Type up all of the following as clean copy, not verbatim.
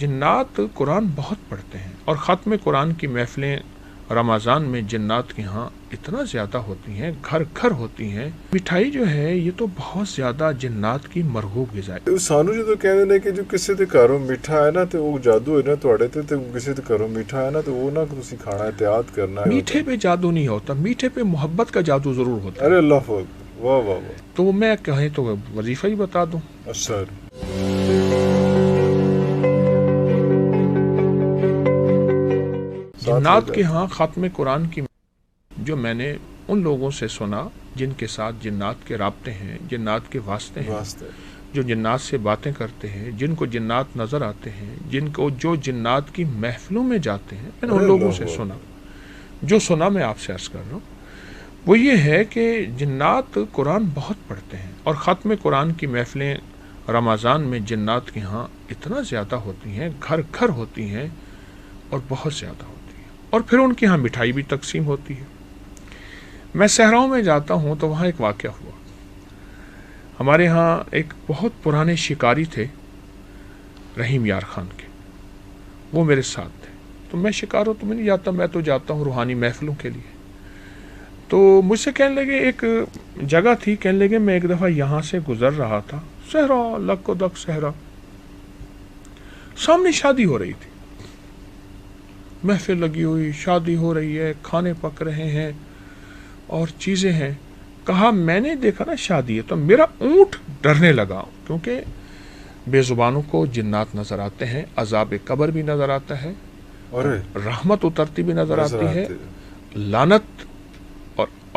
جنات قرآن بہت پڑھتے ہیں اور ختم قرآن کی محفلیں رمضان میں جنات کے ہاں اتنا زیادہ ہوتی ہیں، گھر گھر ہوتی ہیں۔ مٹھائی جو ہے یہ تو بہت زیادہ جنات کی مرغوب غذا ہے۔ سانو جو کہندے نے کہ جو کسی دے گھروں میٹھا ہے نا تے وہ جادو ہے نا تواڈے تے کسی دے گھروں میٹھا ہے نا تو وہ نہ تسی کھانا احتیاط کرنا ہے۔ میٹھے پہ جادو نہیں ہوتا، میٹھے پہ محبت کا جادو ضرور ہوتا ہے۔ ارے اللہ اکبر، واہ واہ واہ۔ تو میں کہیں تو وظیفہ ہی بتا دوں۔ اچھا جنات کے ہاں ختم قرآن کی جو میں نے ان لوگوں سے سنا جن کے ساتھ جنات کے رابطے ہیں، جنات کے واسطے ہیں، جو جنات سے باتیں کرتے ہیں، جن کو جنات نظر آتے ہیں، جن کو جو جنات کی محفلوں میں جاتے ہیں، میں نے ان لوگوں سے سنا۔ جو سنا میں آپ سے عرض کر رہا ہوں وہ یہ ہے کہ جنات قرآن بہت پڑھتے ہیں اور ختم قرآن کی محفلیں رمضان میں جنات کے ہاں اتنا زیادہ ہوتی ہیں، گھر گھر ہوتی ہیں اور بہت زیادہ ہوتی ہیں، اور پھر ان کے ہاں مٹھائی بھی تقسیم ہوتی ہے۔ میں صحراؤں میں جاتا ہوں تو وہاں ایک واقعہ ہوا۔ ہمارے ہاں ایک بہت پرانے شکاری تھے رحیم یار خان کے، وہ میرے ساتھ تھے۔ تو میں شکاروں تو میں نہیں جاتا، میں تو جاتا ہوں روحانی محفلوں کے لیے۔ تو مجھ سے کہنے لگے ایک جگہ تھی، کہنے لگے میں ایک دفعہ یہاں سے گزر رہا تھا، صحرا لک و دک صحرا، سامنے شادی ہو رہی تھی، محفل لگی ہوئی، شادی ہو رہی ہے، کھانے پک رہے ہیں اور چیزیں ہیں۔ کہا میں نے دیکھا نا شادی ہے، تو میرا اونٹ ڈرنے لگا، کیونکہ بے زبانوں کو جنات نظر آتے ہیں، عذاب قبر بھی نظر آتا ہے، رحمت اترتی بھی نظر آتی ہے، لعنت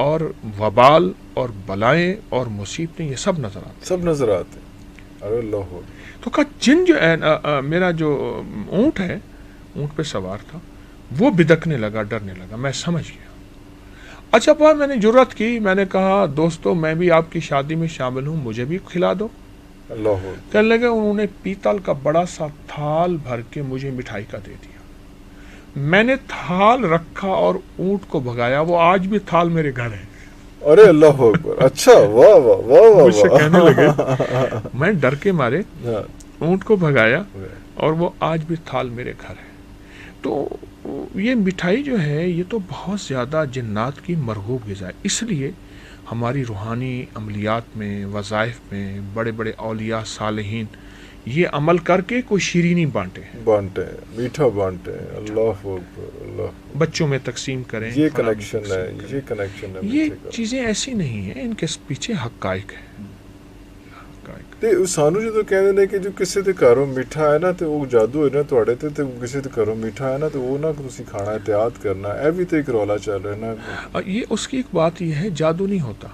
اور وبال اور بلائیں اور مصیبتیں یہ سب نظر آتے ہیں، سب نظر آتے ہیں۔ ارے اللہ۔ تو کہا جن جو میرا جو اونٹ ہے، اونٹ پہ سوار تھا، وہ بدکنے لگا، ڈرنے لگا۔ میں سمجھ گیا۔ اچھا بات میں نے جرات کی، میں نے کہا دوستو میں بھی آپ کی شادی میں شامل ہوں، مجھے بھی کھلا دو۔ اللہ۔ کہنے لگے انہوں نے پیتل کا بڑا سا تھال بھر کے مجھے مٹھائی کا دے دیا۔ میں نے تھال رکھا اور اونٹ کو بھگایا، وہ آج بھی تھال میرے گھر ہے۔ ارے اللہ اکبر، اچھا، واہ واہ واہ واہ۔ مجھ سے کہنے لگے، میں ڈر کے مارے اونٹ کو بھگایا اور وہ آج بھی تھال میرے گھر ہے۔ تو یہ مٹھائی جو ہے یہ تو بہت زیادہ جنات کی مرغوب غذا ہے، اس لیے ہماری روحانی عملیات میں، وظائف میں بڑے بڑے اولیاء صالحین یہ عمل کر کے کوئی شیرینی بانٹے ہیں، میٹھا بانٹے ہیں۔ اللہ اکبر، اللہ۔ بچوں میں تقسیم کریں، یہ کنیکشن ہے، یہ کنیکشن ہے۔ یہ چیزیں ایسی نہیں ہیں، ان کے پیچھے حقائق ہیں۔ تے سانو جو کہندے نے کہ جو کسی دے گھروں میٹھا ہے نا تے وہ جادو ہے نا تواڈے تے کسی دے گھروں میٹھا ہے نا تو وہ نہ تسی کھانا احتیاط کرنا ہے۔ بھی تو ایک رولا چل رہا ہے نا۔ یہ اس کی ایک بات یہ ہے، جادو نہیں ہوتا،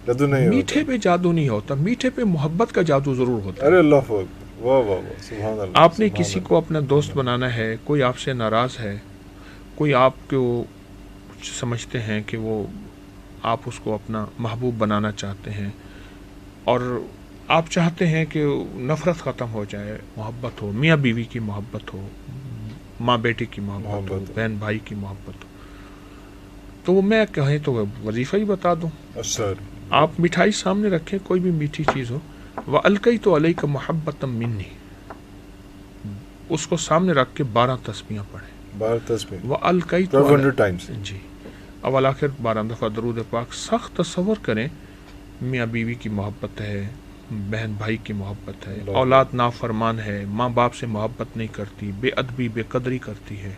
جادو نہیں، میٹھے پہ جادو نہیں ہوتا، میٹھے پہ محبت کا جادو ضرور ہوتا ہے۔ ارے اللہ اکبر، واہ واہ واہ، سبحان اللہ۔ آپ نے کسی کو اپنا دوست بنانا ہے، کوئی آپ سے ناراض ہے، کوئی آپ کو سمجھتے ہیں کہ وہ آپ اس کو اپنا محبوب بنانا چاہتے ہیں، اور آپ چاہتے ہیں کہ نفرت ختم ہو جائے، محبت ہو، میاں بیوی کی محبت ہو، ماں بیٹی کی محبت ہو، بہن بھائی کی محبت ہو، تو میں کہیں تو وظیفہ ہی بتا دوں۔ آپ مٹھائی سامنے رکھیں، کوئی بھی میٹھی چیز ہو، وَأَلْقَيْتُ عَلَيْكَ مَحَبَّةً مِّنِّي، اس کو سامنے رکھ کے 12 تسبیحاں پڑھیں، 12 تسبیح، وَأَلْقَيْتُ 1200 ٹائمز، جی، اول آخر 12 دفعہ درود پاک۔ سخت تصور کریں میاں بیوی کی محبت ہے، بہن بھائی کی محبت ہے، اولاد نافرمان ہے، ماں باپ سے محبت نہیں کرتی، بے ادبی بے قدری کرتی ہے،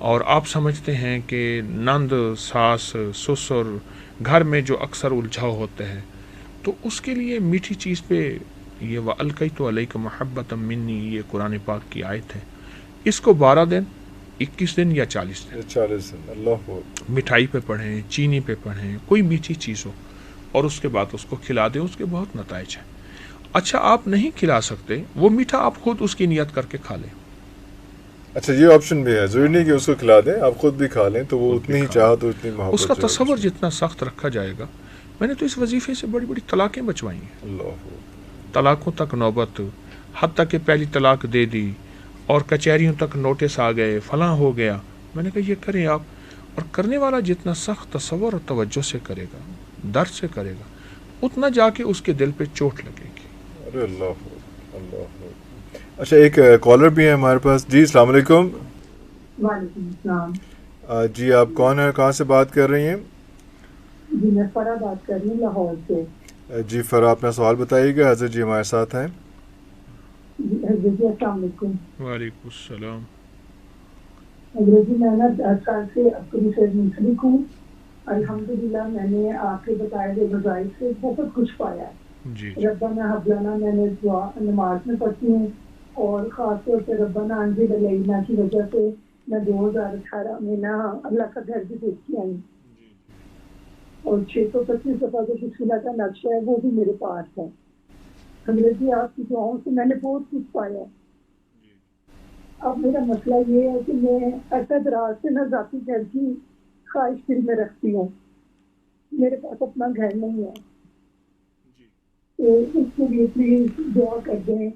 اور آپ سمجھتے ہیں کہ نند، ساس، سسر گھر میں جو اکثر الجھاؤ ہوتے ہیں، تو اس کے لیے میٹھی چیز پہ یہ وَأَلْقَيْتُ عَلَيْكَ مَحَبَّةً مِّنِّي یہ قرآن پاک کی آیت ہے، اس کو 12 دن، 21 دن یا 40 دن اللہ مٹھائی پہ پڑھیں، چینی پہ پڑھیں، کوئی میٹھی چیز ہو، اور اس کے بعد اس کو کھلا دیں، اس کے بہت نتائج ہیں۔ اچھا آپ نہیں کھلا سکتے وہ میٹھا، آپ خود اس کی نیت کر کے کھا لیں۔ اچھا یہ آپشن بھی ہے، ضروری نہیں کہ اس کو کھلا دیں، آپ خود بھی کھا لیں، تو وہ اتنی ہی چاہت اور اتنی محبت، اس کا تصور جتنا سخت رکھا جائے گا۔ میں نے تو اس وظیفے سے بڑی بڑی طلاقیں بچوائی ہیں، طلاقوں تک نوبت، حتیٰ کہ پہلی طلاق دے دی اور کچہریوں تک نوٹس آ گئے، فلاں ہو گیا۔ میں نے کہا یہ کریں آپ، اور کرنے والا جتنا سخت تصور اور توجہ سے کرے گا، درد سے کرے گا، اتنا جا کے اس کے دل پہ چوٹ لگے گی۔ ارے اللہ اللہ۔ اچھا ایک کالر بھی ہے ہمارے پاس. جی السلام علیکم. وعلیکم السلام. جی آپ کون ہیں, کہاں سے بات کر رہی ہیں؟ جی میں فرا بات کر رہی ہوں لاہور سے. جی فرا اپنا سوال بتائیے گا, حضرت جی ہمارے ساتھ ہیں. جی حضرت جی السلام علیکم. وعلیکم السلام. حضرت جی میں نا 10 سال سے اپنی سے منسلک ہوں. الحمدللہ میں نے آپ کے بتائے ہوئے وظائف سے بہت کچھ پایا ہے. جی ربنا حب لنا میں نے دعا نماز میں پڑھتی ہوں, اور خاص طور سے ربنا انزل علینا کی وجہ سے میں 2018 میں نا اللہ کا گھر بھی دیکھ کے آئی, اور 625 دفعہ جو بسملہ کا نقشہ ہے وہ بھی میرے پاس ہے. حضرت جی آپ کی دعاؤں سے میں نے بہت کچھ پایا. اب میرا مسئلہ یہ ہے کہ میں ایسا دراز سے نہ ذاتی گھر کی خواہش دل میں رکھتی ہوں. میرے پاس اپنا گھر نہیں ہے, تو اس کے لیے پلیز دعا کر دیں,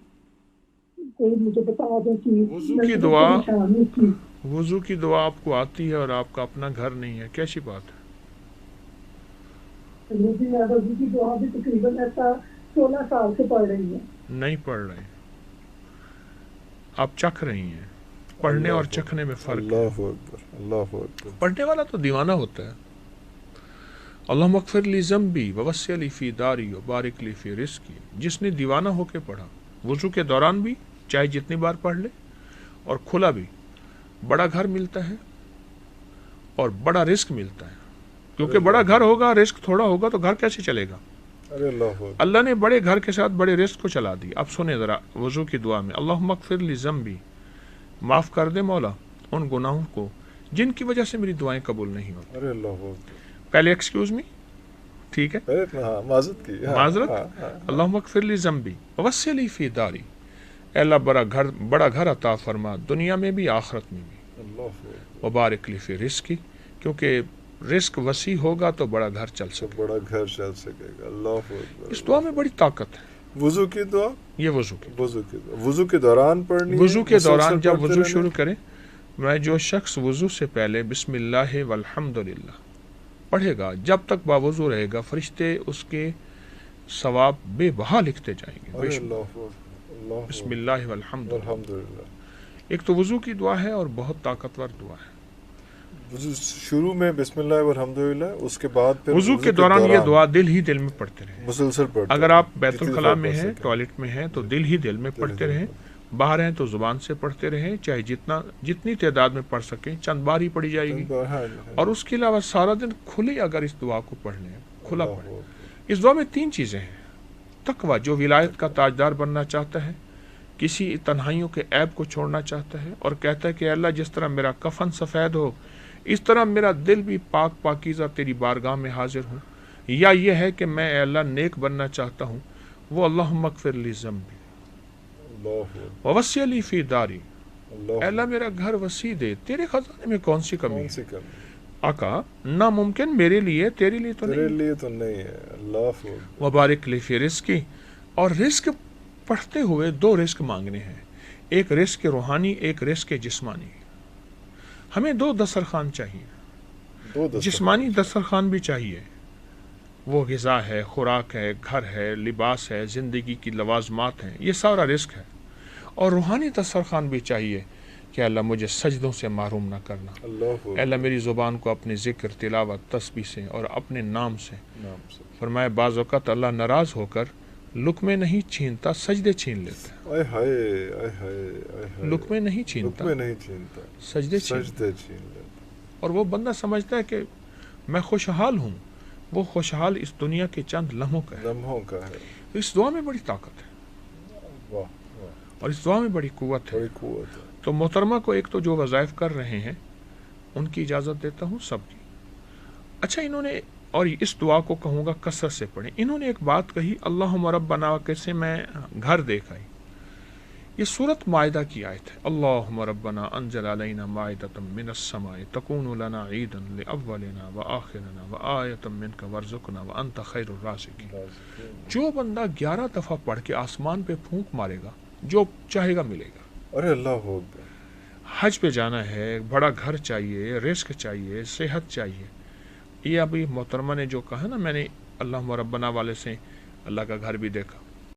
کوئی مجھے بتا دیں کہ وضو کی دعا, وضو کی دعا آپ کو آتی ہے اور آپ کا اپنا گھر نہیں ہے, کیسی بات ہے؟ میں وضو کی دعا بھی تقریباً ایسا 16 سال سے پڑھ رہی ہوں. نہیں پڑھ رہے, آپ چکھ رہی ہیں. پڑھنے اور چکھنے میں فرق ہے. اللہ اکبر. پڑھنے والا تو دیوانہ ہوتا ہے. اللہم اغفر لی ذنبی ووسع لی فی داری وبارک لی فی رزقی. جس نے دیوانہ ہو کے پڑھا, وضو کے دوران بھی چاہے جتنی بار پڑھ لے, اور کھلا بھی, بڑا گھر ملتا ہے اور بڑا رزق ملتا ہے. کیونکہ بڑا گھر ہوگا, رزق تھوڑا ہوگا تو گھر کیسے چلے گا؟ اللہ نے بڑے گھر کے ساتھ بڑے رزق کو چلا دی. اب سنیں ذرا وضو کی دعا میں, اللہم اغفر لی ذنبی, معاف کر دے مولا ان گناہوں کو جن کی وجہ سے میری دعائیں قبول نہیں ہوتی. پہلے ایکسکیوز می, ٹھیک ہے, معذرت. اللہم اغفر لی ذنبی ووسع لی فی داری, اے اللہ بڑا گھر عطا فرما دنیا میں بھی آخرت میں بھی. وبارک لی فی رزقی, کیونکہ رزق وسیع ہوگا تو بڑا گھر چل سکے گا. اللہ اس دعا میں بڑی طاقت ہے. وضو کی دعا, یہ وضو کے دوران پڑھنی, وضو کے دوران جب وضو شروع کریں, میں جو شخص وضو سے پہلے بسم اللہ والحمدللہ پڑھے گا, جب تک باوضو رہے گا, فرشتے اس کے ثواب بے بہا لکھتے جائیں گے. بسم اللہ والحمدللہ. ایک تو وضو کی دعا ہے اور بہت طاقتور دعا ہے. شروع میں بسم اللہ والحمدللہ, اس کے بعد وضو کے دوران یہ دعا دل ہی دل میں پڑھتے رہیں, مسلسل پڑھتے. اگر آپ بیت الخلاء میں ہیں, ٹوائلٹ میں ہیں, تو دل ہی دل میں پڑھتے رہیں. باہر ہیں تو زبان سے پڑھتے رہیں, چاہے جتنی تعداد میں پڑھ سکیں, چند بار ہی پڑھی جائے گی. اور اس کے علاوہ سارا دن کھلی اگر اس دعا کو پڑھ لیں, کھلا پڑھیں. اس دعا میں 3 چیزیں ہیں. تقویٰ, جو ولایت کا تاجدار بننا چاہتا ہے, کسی تنہائیوں کے عیب کو چھوڑنا چاہتا ہے, اور کہتا ہے کہ اللہ جس طرح میرا کفن سفید ہو اس طرح میرا دل بھی پاک پاکیزہ تیری بارگاہ میں حاضر ہوں. یا یہ ہے کہ میں اے اللہ نیک بننا چاہتا ہوں, وہ اللہم اغفر لی ذنبی ووسع لی فی داری, اے اللہ میرا گھر وسیع دے, تیرے خزانے میں کون سی کمی ہے؟ آقا ناممکن میرے لیے, تیرے لیے تو نہیں ہے. اللہ وبارک لی فی رزقی, اور رزق پڑھتے ہوئے 2 رزق مانگنے ہیں, ایک رزق روحانی, ایک رزق جسمانی. ہمیں 2 دسترخوان چاہیے. جسمانی دسترخوان بھی چاہیے, وہ غذا ہے, خوراک ہے, گھر ہے, لباس ہے, زندگی کی لوازمات ہیں, یہ سارا رزق ہے. اور روحانی دسترخوان بھی چاہیے کہ اللہ مجھے سجدوں سے محروم نہ کرنا. اے اللہ میری زبان کو اپنے ذکر, تلاوت, تسبیح سے اور اپنے نام سے. فرمایا بعض اوقات اللہ ناراض ہو کر لقمے نہیں چھینتا, سجدے چھین لیتا ہے. لقمے نہیں چھینتا, سجدے چھین لیتا. اور وہ بندہ سمجھتا ہے کہ میں خوشحال ہوں, وہ خوشحال اس دنیا کے چند لمحوں کا ہے. اس دعا میں بڑی طاقت ہے اور اس دعا میں بڑی قوت ہے. تو محترمہ کو ایک تو جو وظائف کر رہے ہیں ان کی اجازت دیتا ہوں, سب کی. اچھا انہوں نے, اور اس دعا کو کہوں گا کثرت سے پڑھیں, انہوں نے ایک بات کہی اللہم ربنا, کیسے میں گھر دیکھ آئی. یہ سورۃ مائدہ کی آیت ہے. اللہم ربنا انزل علینا مائدۃ من السماء تکون لنا عیدا لاولنا وآخرنا وآیۃ منک وارزقنا وانت خیر الرازقین. جو بندہ 11 دفعہ پڑھ کے آسمان پہ پھونک مارے گا, جو چاہے گا ملے گا. ارے اللہ ہو, حج پہ جانا ہے, بڑا گھر چاہیے, رزق چاہیے, صحت چاہیے. یہ ابھی محترمہ نے جو کہا نا, میں نے اللہم ربنا والے سے اللہ کا گھر بھی دیکھا,